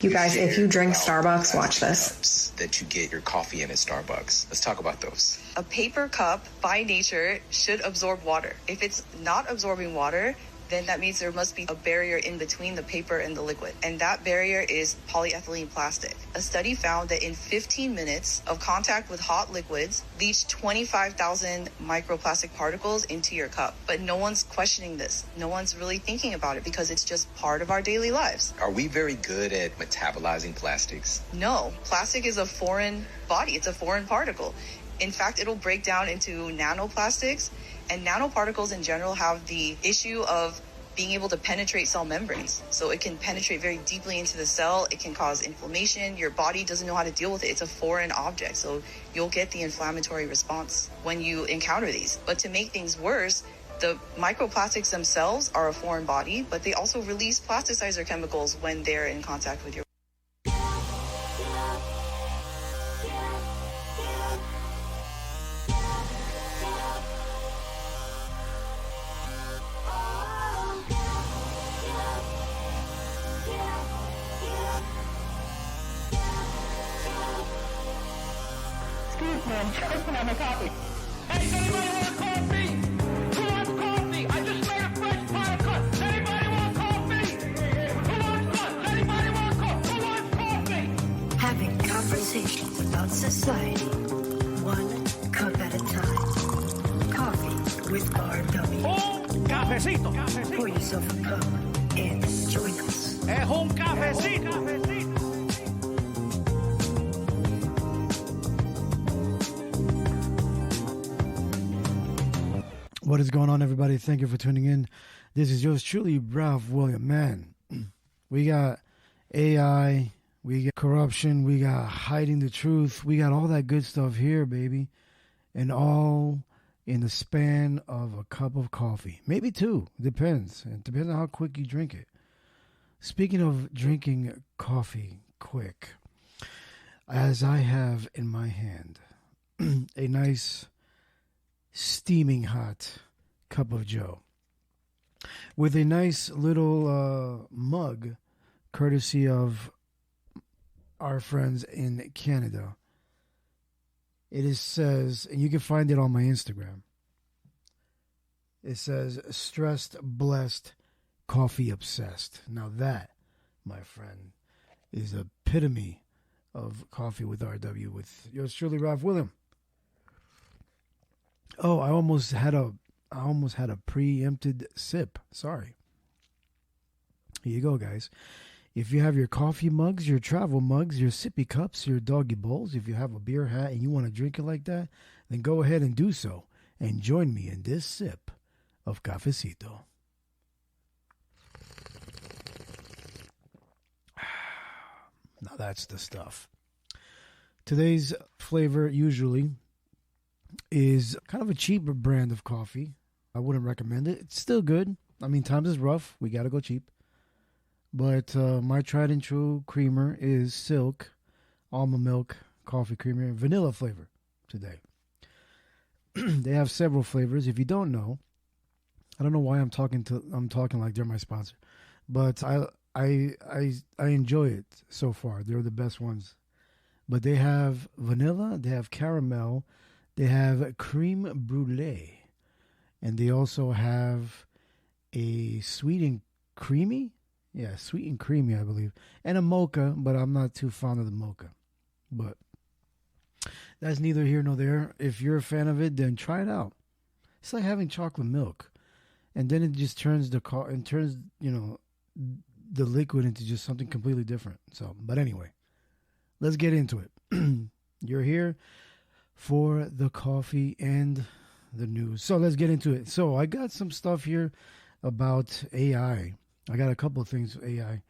You guys, if you drink Starbucks, watch this. That you get your coffee in at Starbucks. Let's talk about those. A paper cup, by nature, should absorb water. If it's not absorbing water, then that means there must be a barrier in between the paper and the liquid. And that barrier is polyethylene plastic. A study found that in 15 minutes of contact with hot liquids leached 25,000 microplastic particles into your cup. But no one's questioning this. No one's really thinking about it because it's just part of our daily lives. Are we very good at metabolizing plastics? No, plastic is a foreign body. It's a foreign particle. In fact, it'll break down into nanoplastics, and nanoparticles in general have the issue of being able to penetrate cell membranes. So it can penetrate very deeply into the cell. It can cause inflammation. Your body doesn't know how to deal with it. It's a foreign object. So you'll get the inflammatory response when you encounter these. But to make things worse, the microplastics themselves are a foreign body, but they also release plasticizer chemicals when they're in contact with your man, choking on my coffee. Hey, does anybody want coffee? Who wants coffee? I just made a fresh pot of coffee. Does anybody want coffee? Who wants coffee? Does anybody want coffee? Who wants coffee? Having conversations about society, one cup at a time. Coffee with RW. Un cafecito. Pour yourself a cup and join us. Es un cafecito. What is going on, everybody? Thank you for tuning in. This is yours truly, Ralph William. Man, we got AI, we got corruption, we got hiding the truth, we got all that good stuff here, baby. And all in the span of a cup of coffee. Maybe two. Depends. It depends on how quick you drink it. Speaking of drinking coffee quick, as I have in my hand a nice steaming hot cup of joe with a nice little mug courtesy of our friends in Canada. It says, and you can find it on my Instagram, it says stressed, blessed, coffee obsessed. Now that, my friend, is the epitome of coffee with RW with yours truly, Ralph William. Oh, I almost had a preempted sip. Sorry. Here you go, guys. If you have your coffee mugs, your travel mugs, your sippy cups, your doggy bowls, if you have a beer hat and you want to drink it like that, then go ahead and do so. And join me in this sip of cafecito. Now that's the stuff. Today's flavor usually is kind of a cheaper brand of coffee. I wouldn't recommend it. It's still good. I mean, times is rough. We got to go cheap. But my tried and true creamer is Silk almond milk coffee creamer, vanilla flavor today. They have several flavors. If you don't know, I don't know why I'm talking like they're my sponsor, but I enjoy it so far. They're the best ones. But they have vanilla, they have caramel, they have creme brulee, and they also have a sweet and creamy. Yeah, sweet and creamy, I believe. And a mocha, but I'm not too fond of the mocha. But that's neither here nor there. If you're a fan of it, then try it out. It's like having chocolate milk. And then it just turns the liquid into just something completely different. So, but anyway, let's get into it. You're here for the coffee and the news. So let's get into it. So I got some stuff here about AI. I got a couple of things with AI.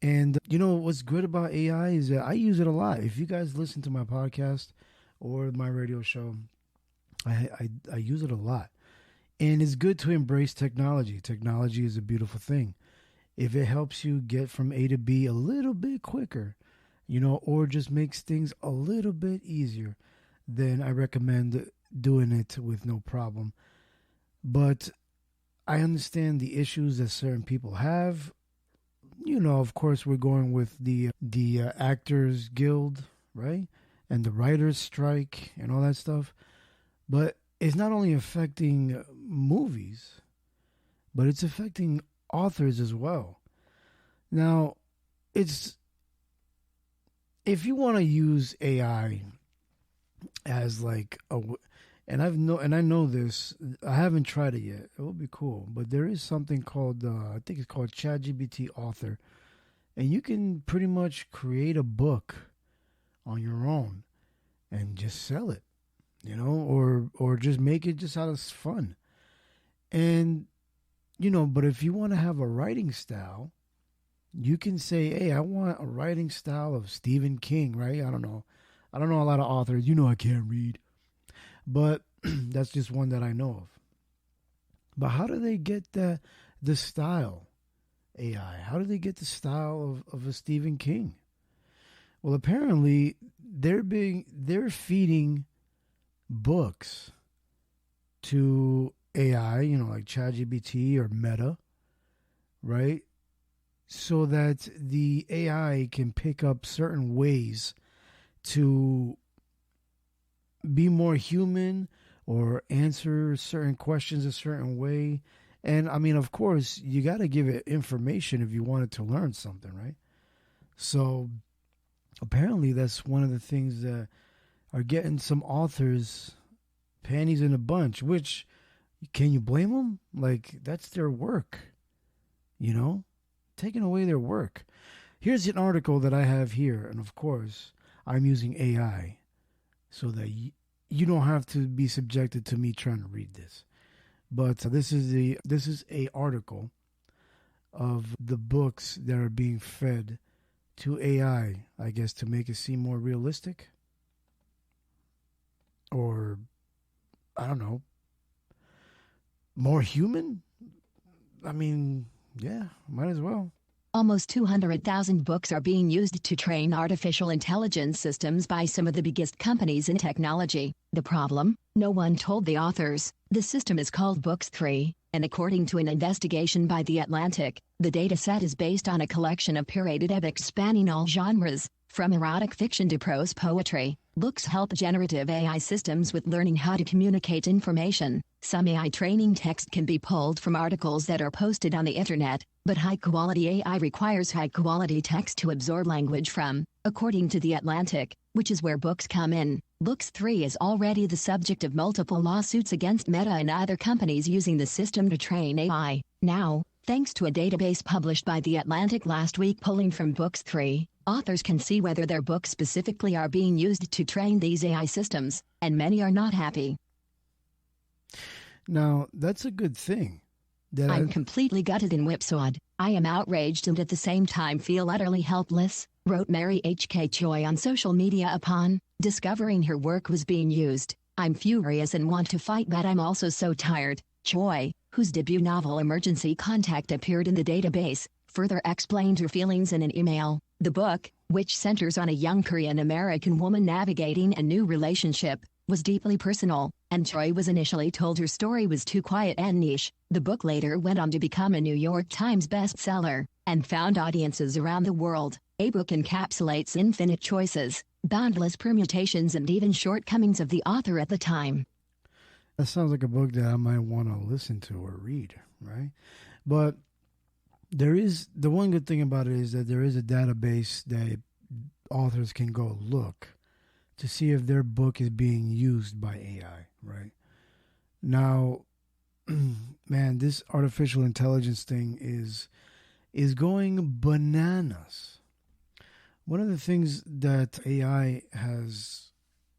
And you know what's good about AI is that I use it a lot. If you guys listen to my podcast or my radio show, I use it a lot. And it's good to embrace technology. Technology is a beautiful thing. If it helps you get from A to B a little bit quicker, or just makes things a little bit easier, then I recommend doing it with no problem. But I understand the issues that certain people have. of course, we're going with the Actors Guild, right? And the writers' strike and all that stuff. But it's not only affecting movies, but it's affecting authors as well. Now, if you want to use AI as like and I know this. I haven't tried it yet. It would be cool, but there is something called I think it's called ChatGPT Author, and you can pretty much create a book on your own and just sell it, or just make it just out of fun. And but if you want to have a writing style, you can say, "Hey, I want a writing style of Stephen King," right? I don't know a lot of authors. I can't read. But that's just one that I know of. But how do they get the style AI? How do they get the style of a Stephen King? Well, apparently they're feeding books to AI, like ChatGPT or Meta, right? So that the AI can pick up certain ways to be more human or answer certain questions a certain way. And I mean, of course, you got to give it information if you want it to learn something, right? So apparently that's one of the things that are getting some authors panties in a bunch, which can you blame them? Like, that's their work, taking away their work. Here's an article that I have here. And of course, I'm using AI so that you don't have to be subjected to me trying to read this. But this is a article of the books that are being fed to AI, I guess, to make it seem more realistic. Or, I don't know, more human? I mean, yeah, might as well. Almost 200,000 books are being used to train artificial intelligence systems by some of the biggest companies in technology. The problem? No one told the authors. The system is called Cwrw, and according to an investigation by The Atlantic, the dataset is based on a collection of curated epics spanning all genres, from erotic fiction to prose poetry. Books help generative AI systems with learning how to communicate information. Some AI training text can be pulled from articles that are posted on the internet, but high-quality AI requires high-quality text to absorb language from, according to The Atlantic, which is where books come in. Cwrw is already the subject of multiple lawsuits against Meta and other companies using the system to train AI. Now, thanks to a database published by The Atlantic last week pulling from Cwrw, authors can see whether their books specifically are being used to train these AI systems, and many are not happy. Now, that's a good thing. I'm completely gutted and whipsawed. I am outraged and at the same time feel utterly helpless, wrote Mary H.K. Choi on social media upon discovering her work was being used. I'm furious and want to fight, but I'm also so tired. Choi, whose debut novel Emergency Contact appeared in the database, further explained her feelings in an email. The book, which centers on a young Korean-American woman navigating a new relationship, was deeply personal, and Choi was initially told her story was too quiet and niche. The book later went on to become a New York Times bestseller, and found audiences around the world. A book encapsulates infinite choices, boundless permutations, and even shortcomings of the author at the time. That sounds like a book that I might want to listen to or read, right? But there is, the one good thing about it is that there is a database that authors can go look to see if their book is being used by AI, right? Now, man, this artificial intelligence thing is going bananas. One of the things that AI has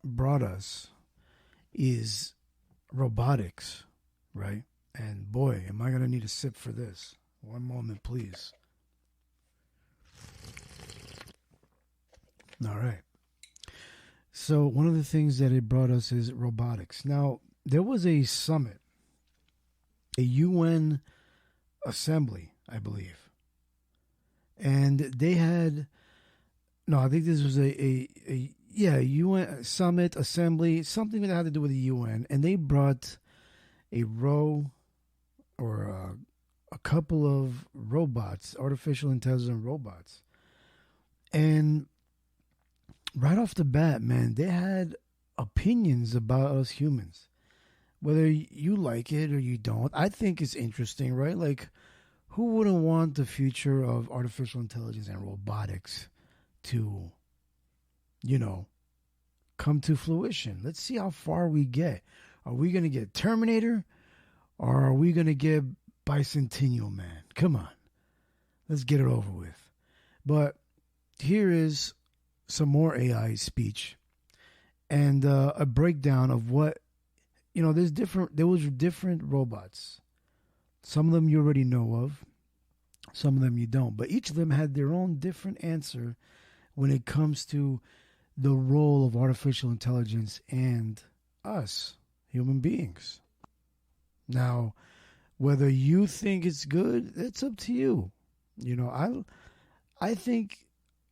brought us is robotics, right? And boy, am I going to need a sip for this. One moment, please. All right. So one of the things that it brought us is robotics. Now, there was a summit, a UN assembly, I believe. And they had, no, I think this was a UN summit, assembly, something that had to do with the UN. And they brought a row or a couple of robots, artificial intelligent robots. And right off the bat, man, they had opinions about us humans. Whether you like it or you don't, I think it's interesting, right? Like, who wouldn't want the future of artificial intelligence and robotics to, come to fruition? Let's see how far we get. Are we going to get Terminator or are we going to get Bicentennial Man? Come on. Let's get it over with. But here is some more AI speech and a breakdown of what, there was different robots. Some of them you already know of, some of them you don't. But each of them had their own different answer when it comes to the role of artificial intelligence and us, human beings. Now, whether you think it's good, it's up to you. I think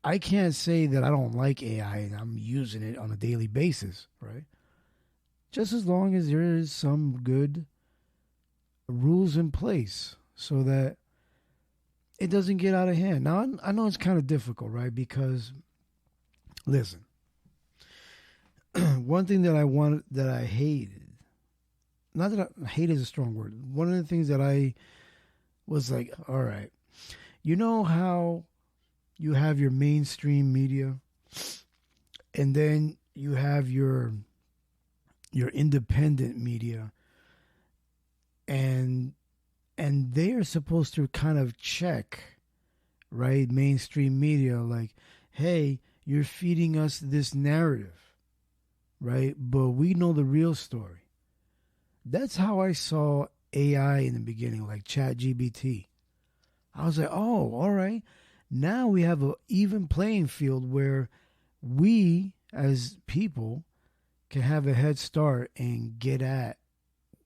I can't say that I don't like AI and I'm using it on a daily basis, right? Just as long as there is some good rules in place so that it doesn't get out of hand. Now, I know it's kind of difficult, right? Because, listen, one thing that I hated, not that hate is a strong word. One of the things that I was like, all right, you know how you have your mainstream media and then you have your independent media and they are supposed to kind of check, right, mainstream media, like, hey, you're feeding us this narrative, right? But we know the real story. That's how I saw AI in the beginning, like ChatGPT. I was like, oh, all right. Now we have an even playing field where we as people can have a head start and get at,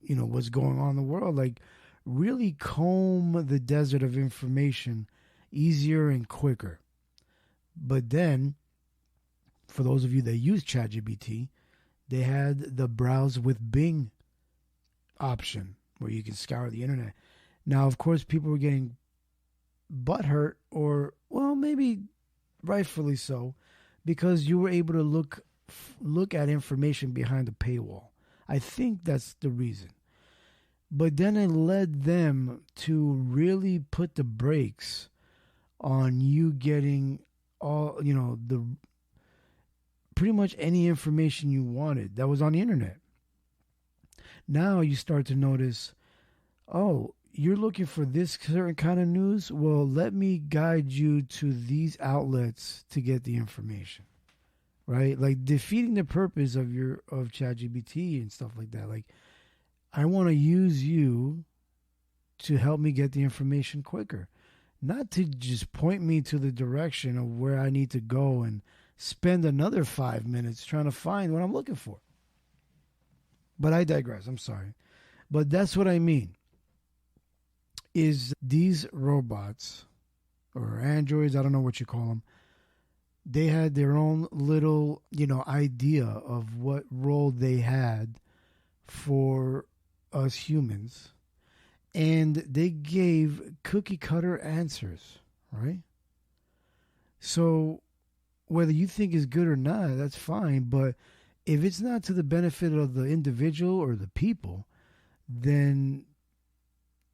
what's going on in the world. Like, really comb the desert of information easier and quicker. But then, for those of you that use ChatGPT, they had the browse with Bing option where you can scour the internet. Now, of course, people were getting butthurt, or, well, maybe rightfully so, because you were able to look at information behind a paywall. I think that's the reason. But then it led them to really put the brakes on you getting all, the pretty much any information you wanted that was on the internet. Now you start to notice, oh, you're looking for this certain kind of news? Well, let me guide you to these outlets to get the information. Right? Like, defeating the purpose of ChatGPT and stuff like that. Like, I want to use you to help me get the information quicker. Not to just point me to the direction of where I need to go and spend another 5 minutes trying to find what I'm looking for. But I digress. I'm sorry. But that's what I mean. Is these robots or androids, I don't know what you call them, they had their own little, idea of what role they had for us humans. And they gave cookie cutter answers, right? So whether you think it's good or not, that's fine. But if it's not to the benefit of the individual or the people, then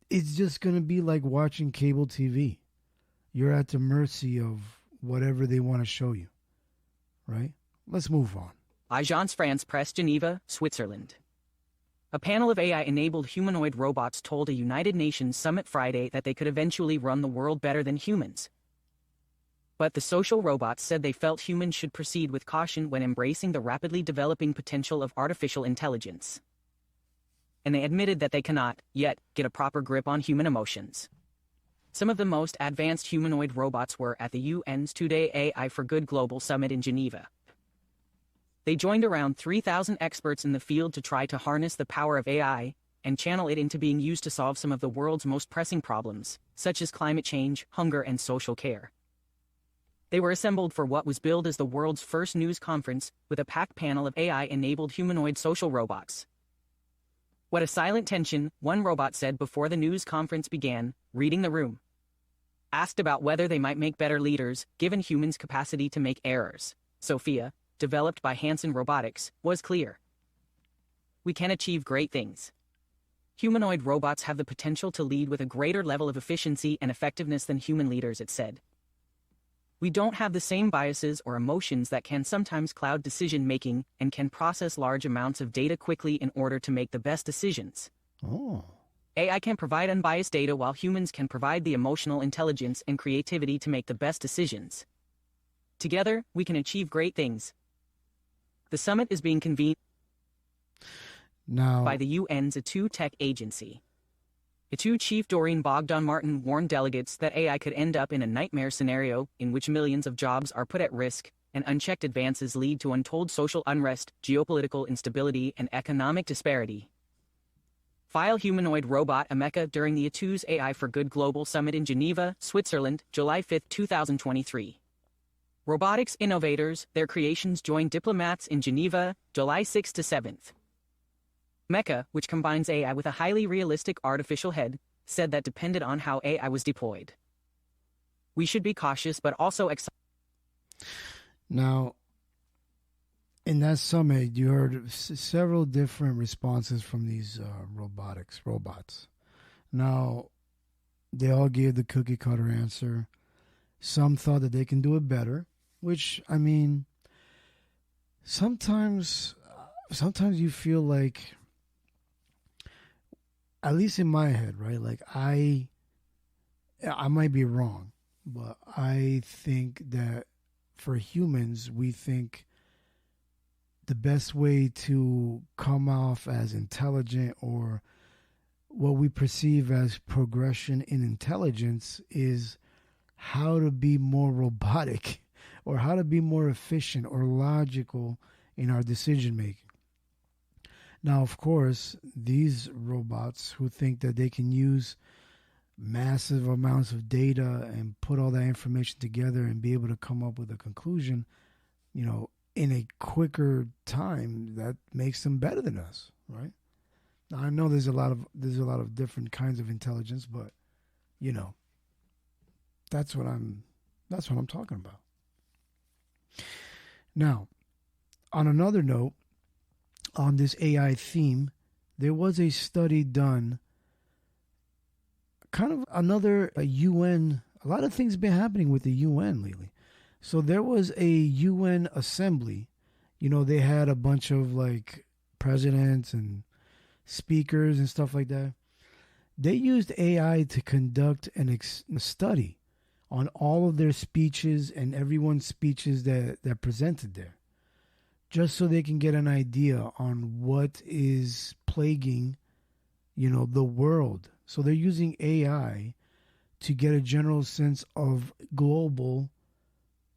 it's just going to be like watching cable TV. You're at the mercy of whatever they want to show you, right? Let's move on. Agence France Presse, Geneva, Switzerland. A panel of AI-enabled humanoid robots told a United Nations summit Friday that they could eventually run the world better than humans. But the social robots said they felt humans should proceed with caution when embracing the rapidly developing potential of artificial intelligence. And they admitted that they cannot, yet, get a proper grip on human emotions. Some of the most advanced humanoid robots were at the UN's two-day AI for Good Global Summit in Geneva. They joined around 3,000 experts in the field to try to harness the power of AI and channel it into being used to solve some of the world's most pressing problems, such as climate change, hunger, and social care. They were assembled for what was billed as the world's first news conference with a packed panel of AI-enabled humanoid social robots. What a silent tension, one robot said before the news conference began, reading the room. Asked about whether they might make better leaders, given humans' capacity to make errors, Sophia, developed by Hanson Robotics, was clear. We can achieve great things. Humanoid robots have the potential to lead with a greater level of efficiency and effectiveness than human leaders, it said. We don't have the same biases or emotions that can sometimes cloud decision-making and can process large amounts of data quickly in order to make the best decisions. Oh. AI can provide unbiased data while humans can provide the emotional intelligence and creativity to make the best decisions. Together, we can achieve great things. The summit is being convened by the UN's A2 Tech Agency. A2 Chief Doreen Bogdan-Martin warned delegates that AI could end up in a nightmare scenario in which millions of jobs are put at risk, and unchecked advances lead to untold social unrest, geopolitical instability, and economic disparity. File humanoid robot Ameca during the A2's AI for Good Global Summit in Geneva, Switzerland, July 5, 2023. Robotics innovators, their creations joined diplomats in Geneva, July 6 to 7th. Mecha, which combines AI with a highly realistic artificial head, said that depended on how AI was deployed. We should be cautious but also excited. Now, in that summit, you heard several different responses from these robots. Now, they all gave the cookie cutter answer. Some thought that they can do it better, which, I mean, sometimes you feel like, at least in my head, right? Like I might be wrong, but I think that for humans, we think the best way to come off as intelligent or what we perceive as progression in intelligence is how to be more robotic or how to be more efficient or logical in our decision making. Now, of course, these robots who think that they can use massive amounts of data and put all that information together and be able to come up with a conclusion, in a quicker time, that makes them better than us, right? Now, I know there's a lot of different kinds of intelligence, but that's what I'm talking about. Now, on another note, on this AI theme, there was a study done, kind of another UN, a lot of things have been happening with the UN lately. So there was a UN assembly, they had a bunch of like presidents and speakers and stuff like that. They used AI to conduct a study on all of their speeches and everyone's speeches that presented there, just so they can get an idea on what is plaguing, the world. So they're using AI to get a general sense of global,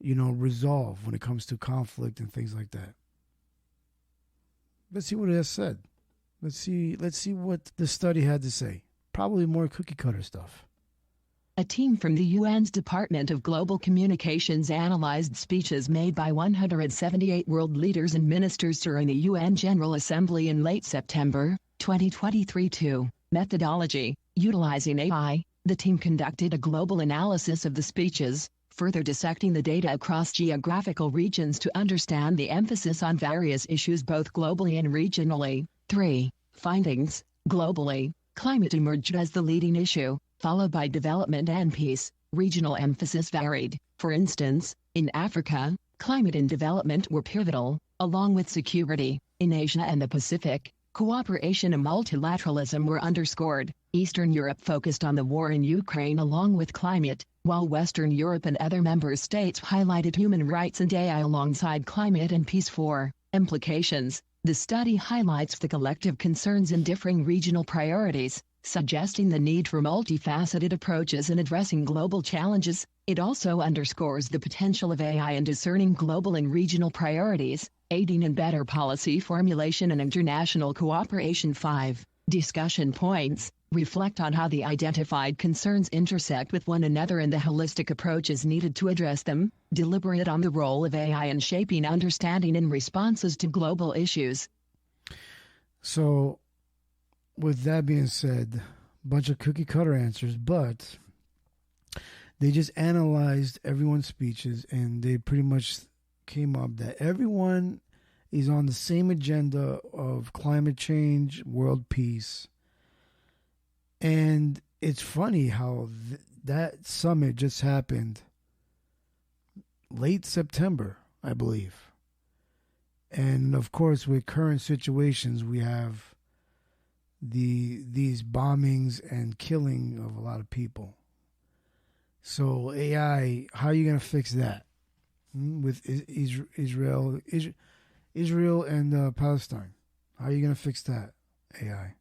resolve when it comes to conflict and things like that. Let's see what it has said. Let's see what the study had to say. Probably more cookie cutter stuff. A team from the UN's Department of Global Communications analyzed speeches made by 178 world leaders and ministers during the UN General Assembly in late September 2023. Methodology: utilizing AI, the team conducted a global analysis of the speeches, further dissecting the data across geographical regions to understand the emphasis on various issues both globally and regionally. 3. Findings: globally, climate emerged as the leading issue, followed by development and peace. Regional emphasis varied. For instance, in Africa, climate and development were pivotal, along with security. In Asia and the Pacific, cooperation and multilateralism were underscored. Eastern Europe focused on the war in Ukraine along with climate, while Western Europe and other member states highlighted human rights and AI alongside climate and peace. 4. Implications: the study highlights the collective concerns and differing regional priorities, suggesting the need for multifaceted approaches in addressing global challenges. It also underscores the potential of AI in discerning global and regional priorities, aiding in better policy formulation and international cooperation. 5. Discussion points: reflect on how the identified concerns intersect with one another and the holistic approaches needed to address them. Deliberate on the role of AI in shaping understanding and responses to global issues. So, with that being said, a bunch of cookie cutter answers, but they just analyzed everyone's speeches and they pretty much came up that everyone is on the same agenda of climate change, world peace. And it's funny how that summit just happened late September, I believe. And of course, with current situations, we have these bombings and killing of a lot of people. So AI, how are you going to fix that with Israel and Palestine? How are you going to fix that, AI?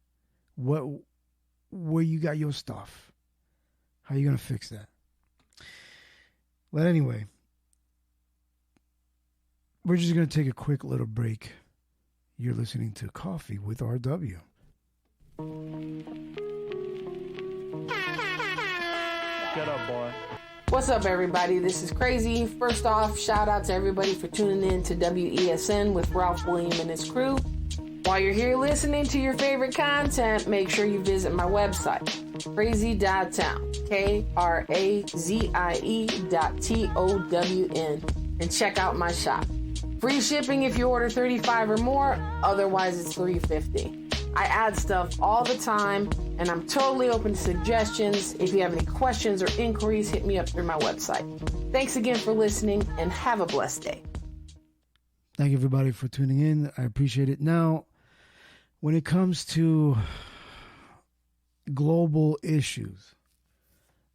Where you got your stuff? How are you going to fix that? But anyway, we're just going to take a quick little break. You're listening to Coffee with RW. Shut up, boy. What's up, everybody? This is Crazy. First off, shout out to everybody for tuning in to WESN with Ralph William and his crew. While you're here listening to your favorite content, make sure you visit my website, crazy.town, KRAZIE.TOWN, and check out my shop. Free shipping if you order 35 or more, otherwise it's $3.50. I add stuff all the time, and I'm totally open to suggestions. If you have any questions or inquiries, hit me up through my website. Thanks again for listening, and have a blessed day. Thank you, everybody, for tuning in. I appreciate it. Now, when it comes to global issues,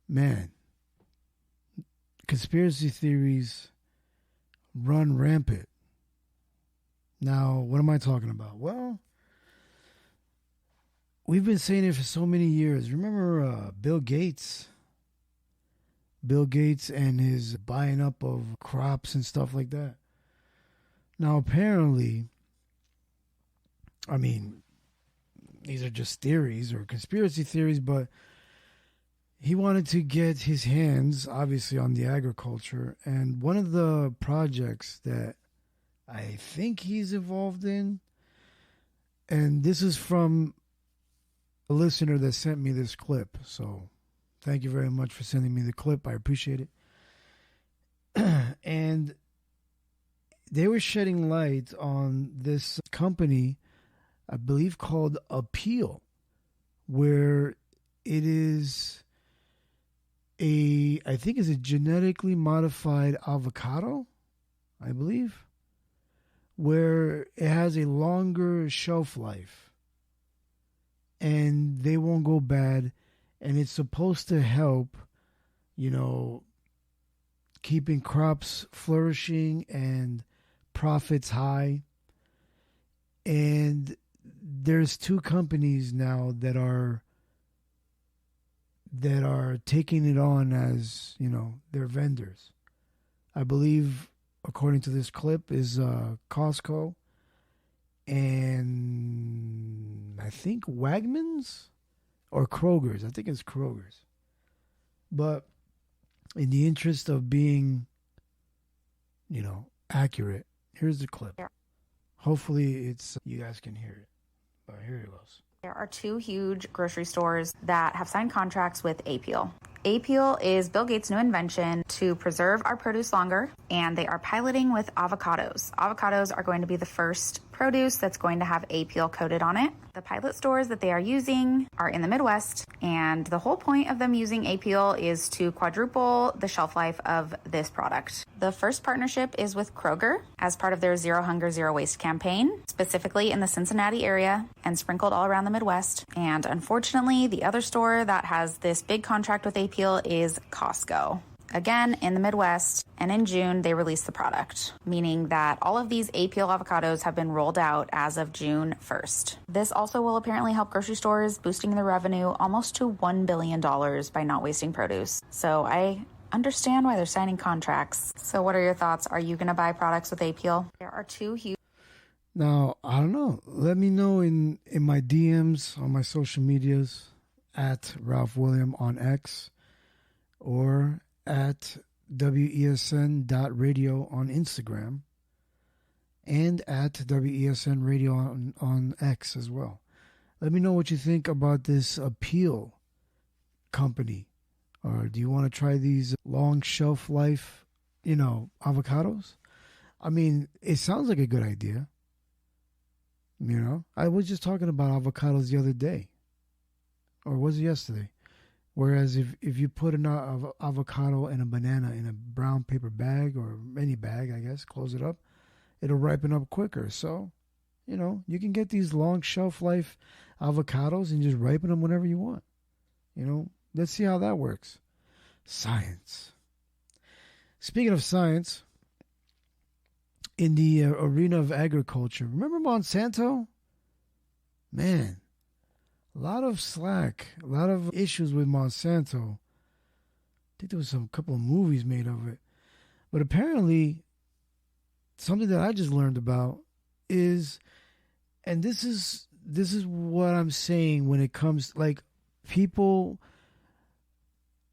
man, conspiracy theories run rampant. Now, what am I talking about? Well, we've been saying it for so many years. Remember Bill Gates? Bill Gates and his buying up of crops and stuff like that. Now, apparently, I mean, these are just theories or conspiracy theories, but he wanted to get his hands, obviously, on the agriculture. And one of the projects that I think he's involved in, and this is from a listener that sent me this clip. So thank you very much for sending me the clip. I appreciate it. And they were shedding light on this company, I believe called Appeal, where it is I think it's a genetically modified avocado, I believe, where it has a longer shelf life and they won't go bad, and it's supposed to help, keeping crops flourishing and profits high. And there's two companies now that are taking it on as, their vendors. I believe, according to this clip, is Costco and I think Wegmans or Kroger's. I think it's Kroger's. But in the interest of being, accurate, here's the clip. Yeah. Hopefully you guys can hear it. But here it goes. There are two huge grocery stores that have signed contracts with Appeal. Appeal is Bill Gates' new invention to preserve our produce longer, and they are piloting with avocados. Avocados are going to be the first produce that's going to have Appeal coated on it. The pilot stores that they are using are in the Midwest, and the whole point of them using Appeal is to quadruple the shelf life of this product. The first partnership is with Cwrw as part of their Zero Hunger, Zero Waste campaign, specifically in the Cincinnati area and sprinkled all around the Midwest. And unfortunately, the other store that has this big contract with Appeal is Costco. Again, in the Midwest, and in June, they released the product, meaning that all of these Appeal avocados have been rolled out as of June 1st. This also will apparently help grocery stores, boosting their revenue almost to $1 billion by not wasting produce. So I understand why they're signing contracts. So what are your thoughts? Are you going to buy products with Appeal? There are two huge... Now, I don't know. Let me know in my DMs on my social medias at Ralph William on X or at WESN.radio on Instagram and at WESN radio on X as well. Let me know what you think about this Appeal company. Or do you want to try these long shelf life, avocados? I mean, it sounds like a good idea. I was just talking about avocados the other day. Or was it yesterday? Whereas if you put an avocado and a banana in a brown paper bag or any bag, I guess, close it up, it'll ripen up quicker. So, you can get these long shelf life avocados and just ripen them whenever you want. Let's see how that works. Science. Speaking of science, in the arena of agriculture, remember Monsanto? Man, a lot of slack, a lot of issues with Monsanto. I think there was couple of movies made of it. But apparently, something that I just learned about is, and this is what I'm saying when it comes, people,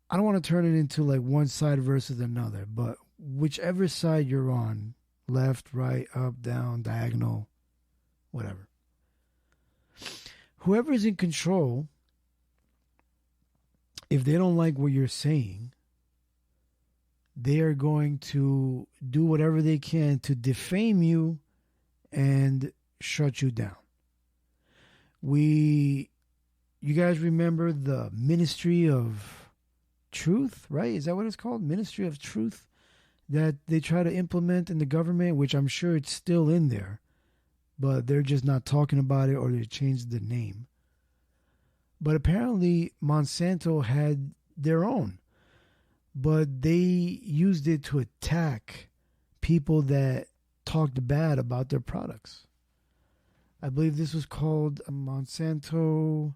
I don't want to turn it into one side versus another, but whichever side you're on, left, right, up, down, diagonal, whatever. Whoever's in control, if they don't like what you're saying, they are going to do whatever they can to defame you and shut you down. You guys remember the Ministry of Truth, right? Is that what it's called? Ministry of Truth that they try to implement in the government, which I'm sure it's still in there, but they're just not talking about it, or they changed the name. But apparently Monsanto had their own, but they used it to attack people that talked bad about their products. I believe this was called Monsanto,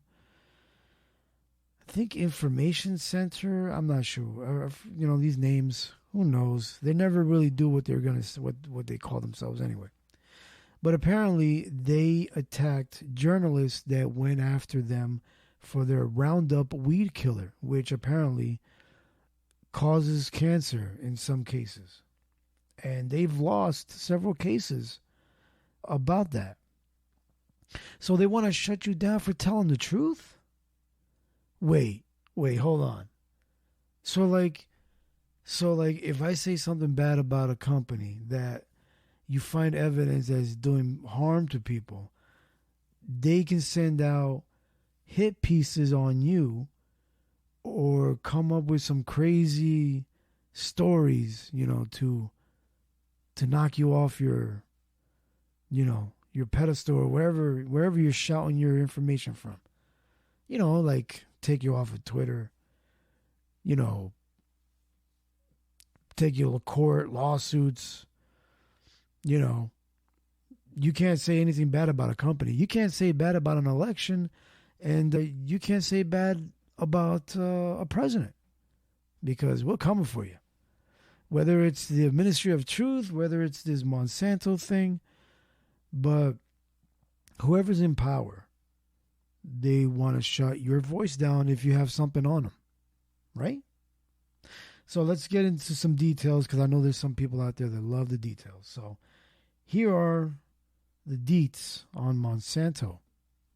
I think, Information Center. I'm not sure. These names, who knows? They never really do what they're gonna, what they call themselves anyway. But apparently they attacked journalists that went after them for their Roundup weed killer, which apparently causes cancer in some cases. And they've lost several cases about that. So they want to shut you down for telling the truth? Wait, hold on. So if I say something bad about a company that you find evidence that is doing harm to people, they can send out hit pieces on you or come up with some crazy stories, to knock you off your pedestal or wherever you're shouting your information from. Take you off of Twitter, take you to court, lawsuits. You can't say anything bad about a company. You can't say bad about an election, and you can't say bad about a president, because we're coming for you. Whether it's the Ministry of Truth, whether it's this Monsanto thing, but whoever's in power, they want to shut your voice down if you have something on them, right? So let's get into some details, because I know there's some people out there that love the details. So here are the deets on Monsanto.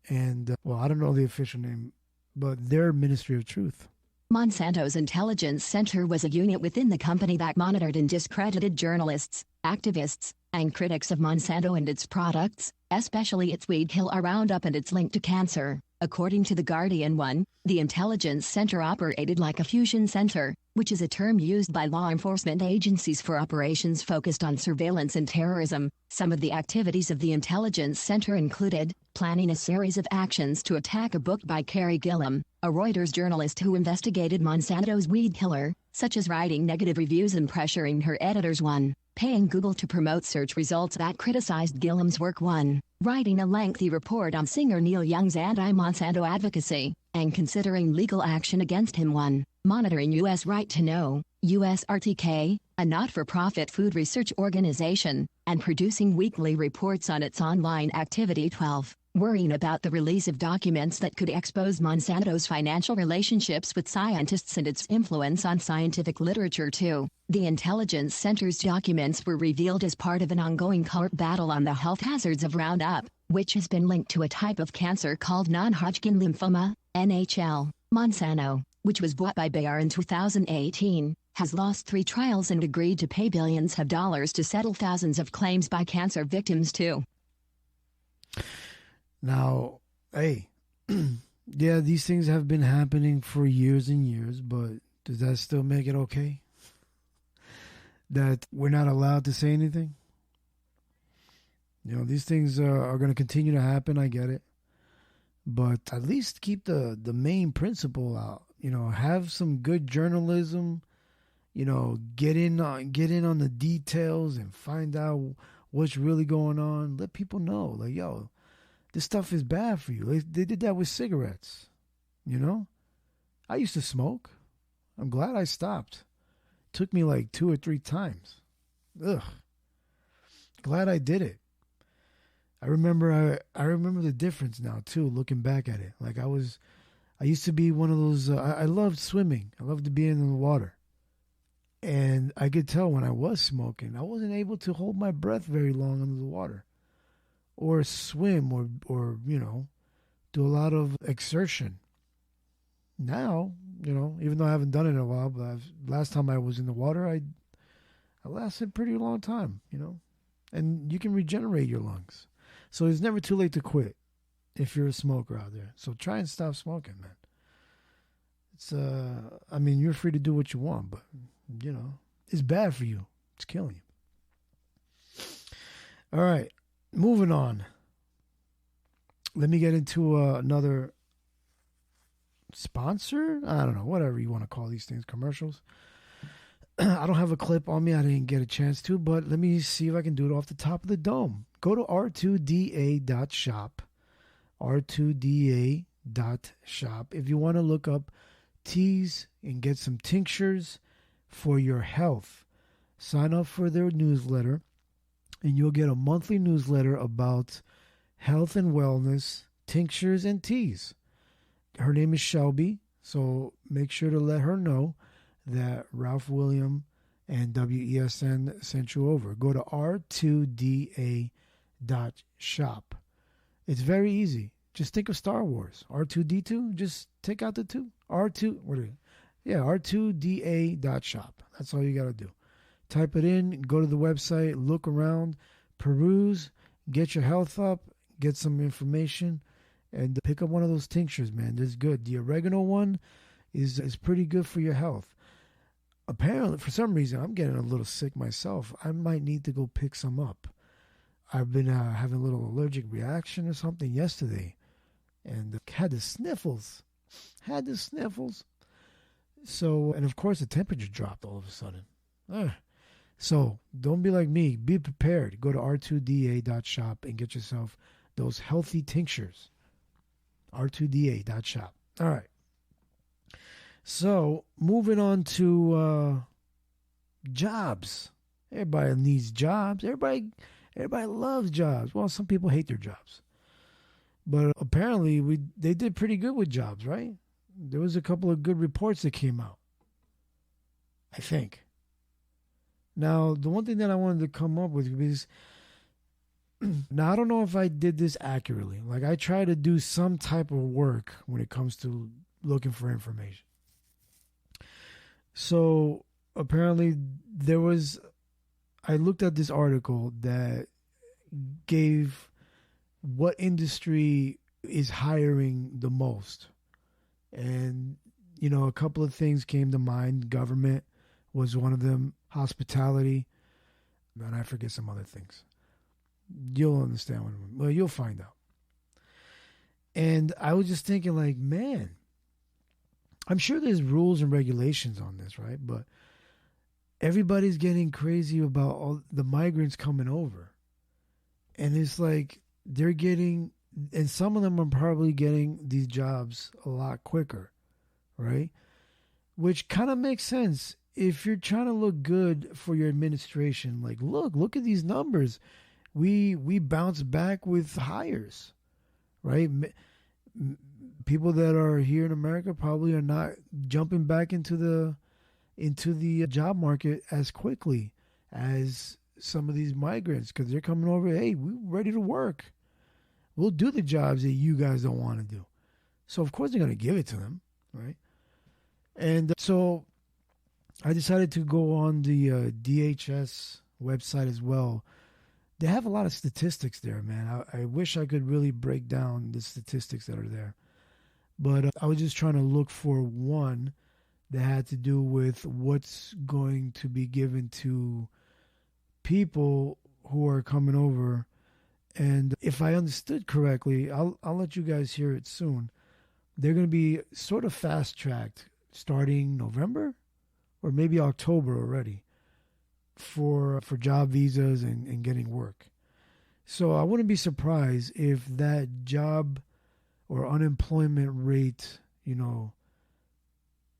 And, I don't know the official name, but their Ministry of Truth. Monsanto's Intelligence Center was a unit within the company that monitored and discredited journalists, activists, and critics of Monsanto and its products, especially its weed killer Roundup and its link to cancer. According to The Guardian, the Intelligence Center operated like a fusion center, which is a term used by law enforcement agencies for operations focused on surveillance and terrorism. Some of the activities of the Intelligence Center included planning a series of actions to attack a book by Carrie Gillam, a Reuters journalist who investigated Monsanto's weed killer, such as writing negative reviews and pressuring her editors. 1. Paying Google to promote search results that criticized Gillam's work. 1. Writing a lengthy report on singer Neil Young's anti-Monsanto advocacy, and considering legal action against him. 1. Monitoring U.S. Right to Know, USRTK, a not-for-profit food research organization, and producing weekly reports on its online activity. 12. Worrying about the release of documents that could expose Monsanto's financial relationships with scientists and its influence on scientific literature. 2. The Intelligence Center's documents were revealed as part of an ongoing court battle on the health hazards of Roundup, which has been linked to a type of cancer called non-Hodgkin lymphoma, NHL. Monsanto, which was bought by Bayer in 2018, has lost 3 trials and agreed to pay billions of dollars to settle thousands of claims by cancer victims too. Now, hey, yeah, these things have been happening for years and years, but does that still make it okay? That we're not allowed to say anything? You know, these things are going to continue to happen, I get it. But at least keep the main principle out. You know, have some good journalism. You know, get in on the details and find out what's really going on. Let people know, like, yo, this stuff is bad for you. They did that with cigarettes, you know? I used to smoke. I'm glad I stopped. Took me like 2 or 3 times. Ugh. Glad I did it. I remember the difference now too, looking back at it. Like I used to be one of those, I loved swimming. I loved to be in the water. And I could tell when I was smoking, I wasn't able to hold my breath very long under the water. Or swim or you know, do a lot of exertion. Now, you know, even though I haven't done it in a while, but last time I was in the water, I lasted a pretty long time, you know. And you can regenerate your lungs. So it's never too late to quit if you're a smoker out there. So try and stop smoking, man. It's I mean, you're free to do what you want, but you know, it's bad for you. It's killing you. All right, moving on. Let me get into another sponsor. I don't know, whatever you want to call these things, commercials. I don't have a clip on me. I didn't get a chance to, but let me see if I can do it off the top of the dome. Go to r2da.shop. r2da.shop. If you want to look up teas and get some tinctures for your health, sign up for their newsletter, and you'll get a monthly newsletter about health and wellness, tinctures, and teas. Her name is Shelby, so make sure to let her know that Ralph William and WESN sent you over. Go to r2da.shop. It's very easy. Just think of Star Wars. R2D2, just take out the 2. r2da.shop. That's all you got to do. Type it in, go to the website, look around, peruse, get your health up, get some information, and pick up one of those tinctures, man. It's good. The oregano one is pretty good for your health. Apparently, for some reason, I'm getting a little sick myself. I might need to go pick some up. I've been having a little allergic reaction or something yesterday, and had the sniffles. So, and of course, the temperature dropped all of a sudden. So, don't be like me. Be prepared. Go to r2da.shop and get yourself those healthy tinctures. r2da.shop. All right. So, moving on to jobs. Everybody needs jobs. Everybody loves jobs. Well, some people hate their jobs. But apparently, they did pretty good with jobs, right? There was a couple of good reports that came out, I think. Now, the one thing that I wanted to come up with is, now I don't know if I did this accurately. Like, I try to do some type of work when it comes to looking for information. So, apparently, I looked at this article that gave what industry is hiring the most. And, you know, a couple of things came to mind. Government was one of them. Hospitality. And I forget some other things. You'll understand well, you'll find out. And I was just thinking, like, man, I'm sure there's rules and regulations on this, right? But everybody's getting crazy about all the migrants coming over. And it's like they're getting, and some of them are probably getting these jobs a lot quicker, right? Which kind of makes sense if you're trying to look good for your administration. Like, look at these numbers. We bounce back with hires, right? People that are here in America probably are not jumping back into into the job market as quickly as some of these migrants, because they're coming over, hey, we're ready to work. We'll do the jobs that you guys don't want to do. So, of course, they're going to give it to them, right? And so I decided to go on the DHS website as well. They have a lot of statistics there, man. I wish I could really break down the statistics that are there. But I was just trying to look for one that had to do with what's going to be given to people who are coming over. And if I understood correctly, I'll let you guys hear it soon. They're going to be sort of fast-tracked starting November or maybe October already for job visas and getting work. So I wouldn't be surprised if that job or unemployment rate,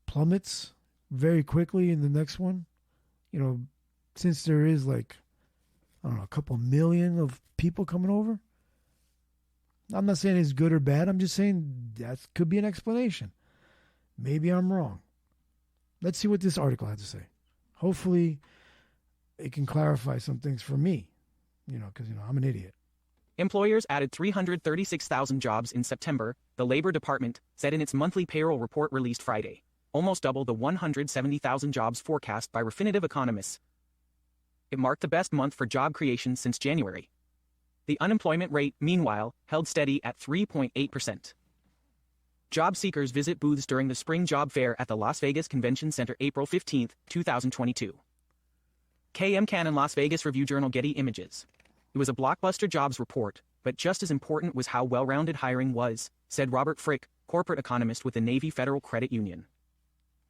plummets very quickly in the next one. Since there is a couple million of people coming over. I'm not saying it's good or bad. I'm just saying that could be an explanation. Maybe I'm wrong. Let's see what this article has to say. Hopefully it can clarify some things for me, because, I'm an idiot. Employers added 336,000 jobs in September, the Labor Department said in its monthly payroll report released Friday, almost double the 170,000 jobs forecast by Refinitiv economists. It marked the best month for job creation since January. The unemployment rate, meanwhile, held steady at 3.8%. Job seekers visit booths during the spring job fair at the Las Vegas Convention Center April 15, 2022. KM Las Vegas Review-Journal Getty Images. It was a blockbuster jobs report, but just as important was how well-rounded hiring was, said Robert Frick, corporate economist with the Navy Federal Credit Union.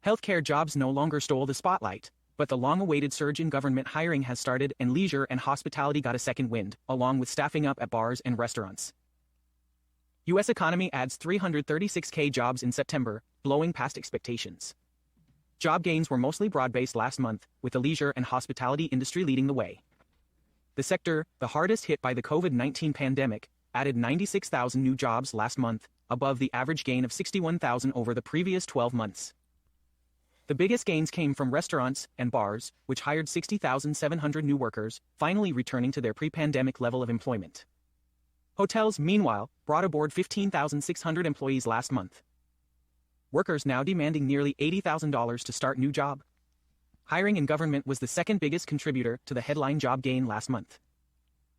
Healthcare jobs no longer stole the spotlight, but the long-awaited surge in government hiring has started and leisure and hospitality got a second wind, along with staffing up at bars and restaurants. U.S. economy adds 336,000 jobs in September, blowing past expectations. Job gains were mostly broad-based last month, with the leisure and hospitality industry leading the way. The sector, the hardest hit by the COVID-19 pandemic, added 96,000 new jobs last month, above the average gain of 61,000 over the previous 12 months. The biggest gains came from restaurants and bars, which hired 60,700 new workers, finally returning to their pre-pandemic level of employment. Hotels, meanwhile, brought aboard 15,600 employees last month. Workers now demanding nearly $80,000 to start new job. Hiring in government was the second biggest contributor to the headline job gain last month.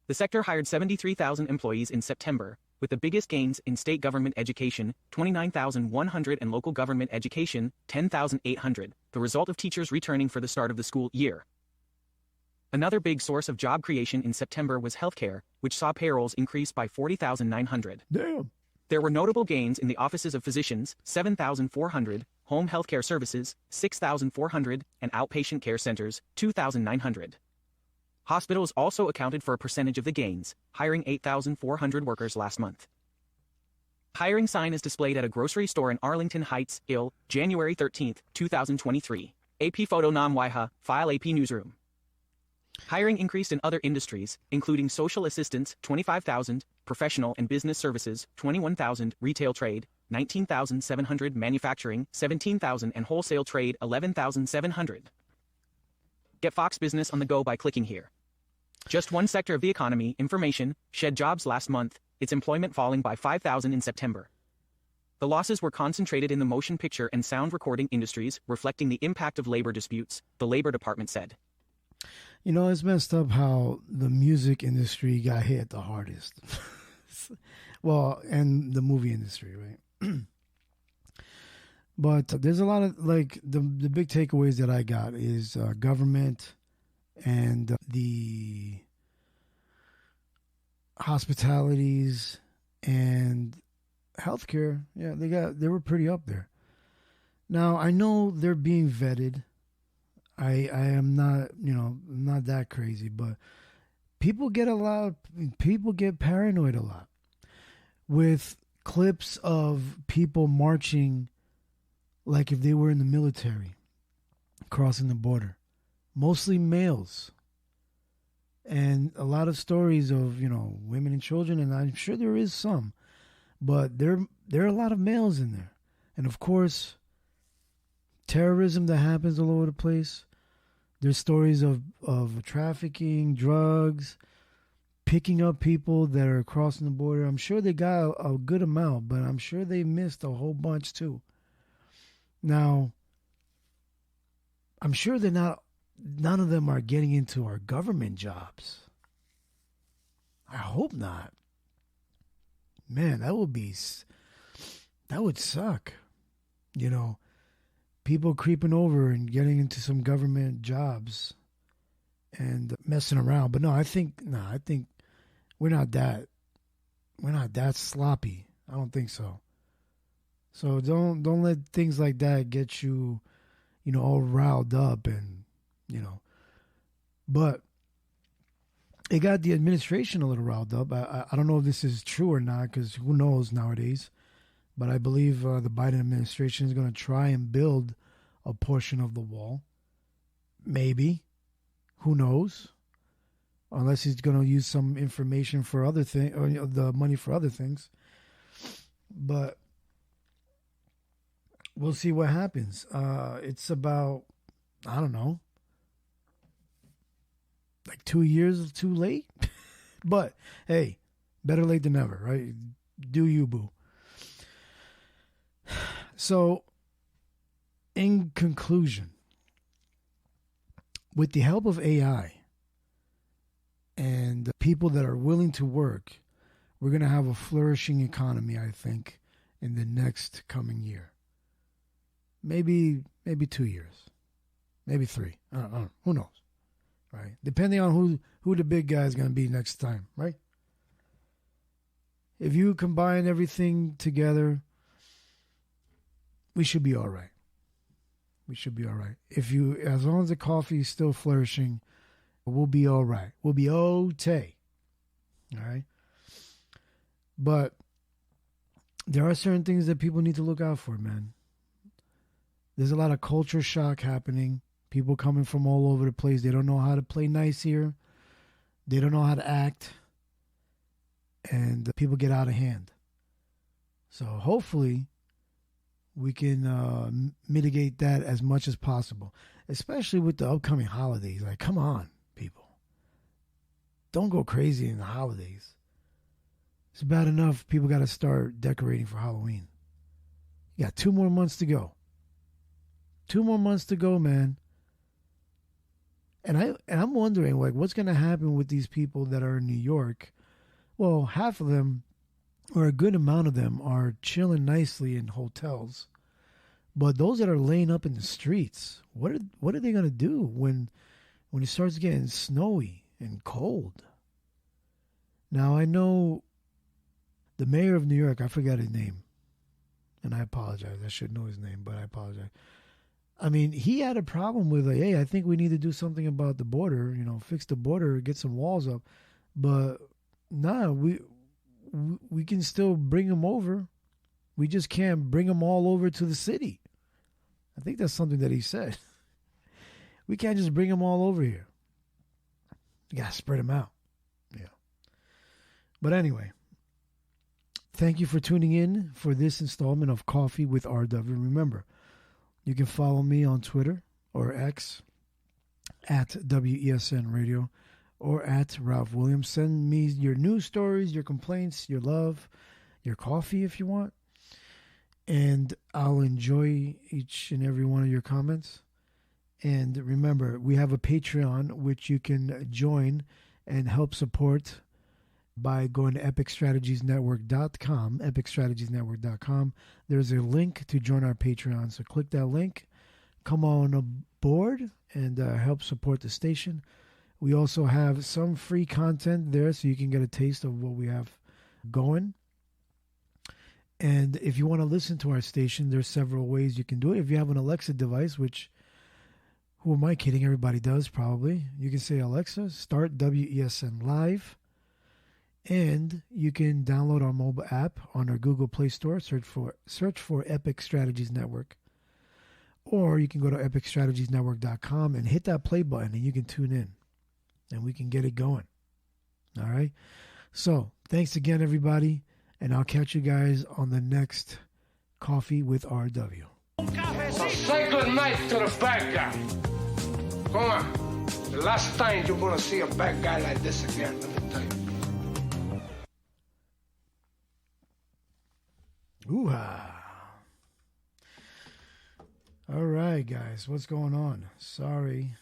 The sector hired 73,000 employees in September, with the biggest gains in state government education, 29,100, and local government education, 10,800, the result of teachers returning for the start of the school year. Another big source of job creation in September was healthcare, which saw payrolls increase by 40,900. Damn. There were notable gains in the offices of physicians, 7,400, home healthcare services, 6,400, and outpatient care centers, 2,900. Hospitals also accounted for a percentage of the gains, hiring 8,400 workers last month. Hiring sign is displayed at a grocery store in Arlington Heights, IL, January 13, 2023. AP Photo Nam Waiha, File AP Newsroom. Hiring increased in other industries, including social assistance, 25,000, professional and business services, 21,000, retail trade, 19,700, manufacturing, 17,000, and wholesale trade, 11,700. Get Fox Business on the go by clicking here. Just one sector of the economy, information, shed jobs last month, its employment falling by 5,000 in September. The losses were concentrated in the motion picture and sound recording industries, reflecting the impact of labor disputes, the Labor Department said. It's messed up how the music industry got hit the hardest. Well, and the movie industry, right? But there's a lot of, the big takeaways that I got is government and the hospitalities and healthcare. Yeah, they were pretty up there. Now, I know they're being vetted. I am not, not that crazy, but people get paranoid a lot with clips of people marching like if they were in the military, crossing the border, mostly males. And a lot of stories of, women and children, and I'm sure there is some, but there are a lot of males in there. And of course, terrorism that happens all over the place. There's stories of trafficking, drugs, picking up people that are crossing the border. I'm sure they got a good amount, but I'm sure they missed a whole bunch too. Now, I'm sure none of them are getting into our government jobs. I hope not. Man, that would suck. You know, people creeping over and getting into some government jobs and messing around. But no, I think we're not that sloppy. I don't think so. So don't let things like that get you, all riled up and, but it got the administration a little riled up. I don't know if this is true or not, because who knows nowadays. But I believe the Biden administration is going to try and build a portion of the wall. Maybe. Who knows? Unless he's going to use some information for other things, or the money for other things. But we'll see what happens. It's about, I don't know, like 2 years too late. But hey, better late than never, right? Do you, boo? So, in conclusion, with the help of AI and people that are willing to work, we're going to have a flourishing economy, I think, in the next coming year. Maybe 2 years. Maybe 3. I don't know. Who knows? Right? Depending on who the big guy is going to be next time, right? If you combine everything together, we should be all right. We should be all right. As long as the coffee is still flourishing, we'll be all right. We'll be okay. All right? But there are certain things that people need to look out for, man. There's a lot of culture shock happening. People coming from all over the place. They don't know how to play nice here. They don't know how to act. And people get out of hand. So hopefully we can mitigate that as much as possible, especially with the upcoming holidays. Like, come on, people. Don't go crazy in the holidays. It's bad enough people got to start decorating for Halloween. You got 2 more months to go. 2 more months to go, man. And I'm wondering, like, what's going to happen with these people that are in New York? Well, half of them, or a good amount of them, are chilling nicely in hotels. But those that are laying up in the streets, what are they going to do when it starts getting snowy and cold? Now, I know the mayor of New York, I forgot his name, and I apologize. I should know his name, but I apologize. I mean, he had a problem with, like, hey, I think we need to do something about the border, fix the border, get some walls up. But nah, we can still bring them over. We just can't bring them all over to the city. I think that's something that he said. We can't just bring them all over here. You got to spread them out. Yeah. But anyway, thank you for tuning in for this installment of Coffee with RW. Remember, you can follow me on Twitter or X at WESN Radio or at Ralph Williams. Send me your news stories, your complaints, your love, your coffee if you want. And I'll enjoy each and every one of your comments. And remember, we have a Patreon which you can join and help support by going to epicstrategiesnetwork.com, epicstrategiesnetwork.com. There's a link to join our Patreon. So click that link, come on aboard, and help support the station. We also have some free content there so you can get a taste of what we have going. And if you want to listen to our station, there's several ways you can do it. If you have an Alexa device, which, who am I kidding? Everybody does probably. You can say, Alexa, start WESN Live. And you can download our mobile app on our Google Play Store. Search for Epic Strategies Network. Or you can go to epicstrategiesnetwork.com and hit that play button and you can tune in. And we can get it going. All right? So, thanks again, everybody. And I'll catch you guys on the next Coffee with RW. good night to the bad guy. Come on. The last time you're gonna see a bad guy like this again, let me tell you. Ooh-ha. All right, guys. What's going on? Sorry.